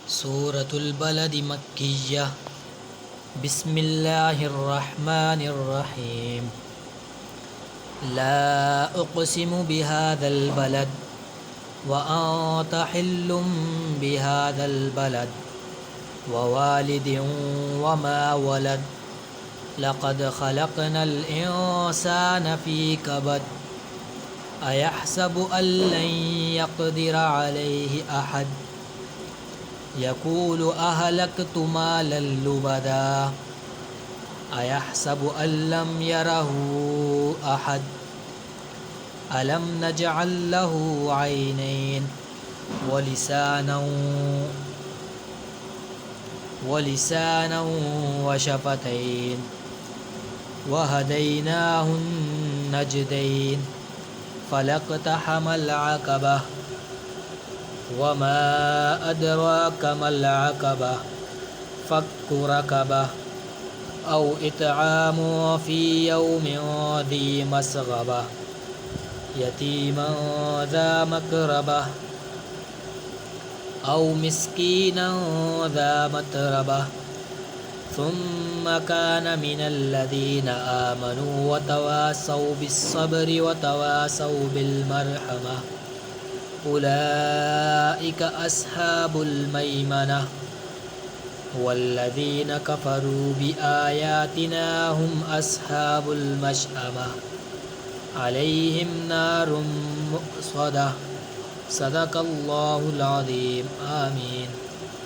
سورة البلد مكية. بسم الله الرحمن الرحيم. لا أقسم بهذا البلد وأنت حل بهذا البلد ووالد وما ولد لقد خلقنا الإنسان في كبد أيحسب أن لن يقدر عليه أحد يقول أهلكت مالا لبدا أيحسب أن لم يره أحد ألم نجعل له عينين ولسانا وشفتين وهديناه النجدين فلاقتحم العقبة وما أدراك ما العقبة فك رقبة أو إطعام في يوم ذي مسغبة يتيما ذا مقربة أو مسكينا ذا متربة ثم كان من الذين آمنوا وتواصوا بالصبر وتواصوا بالمرحمة أولئك أصحاب الميمنة والذين كفروا بآياتنا هم أصحاب المشأمة عليهم نار مؤصدة صدق الله العظيم. آمين.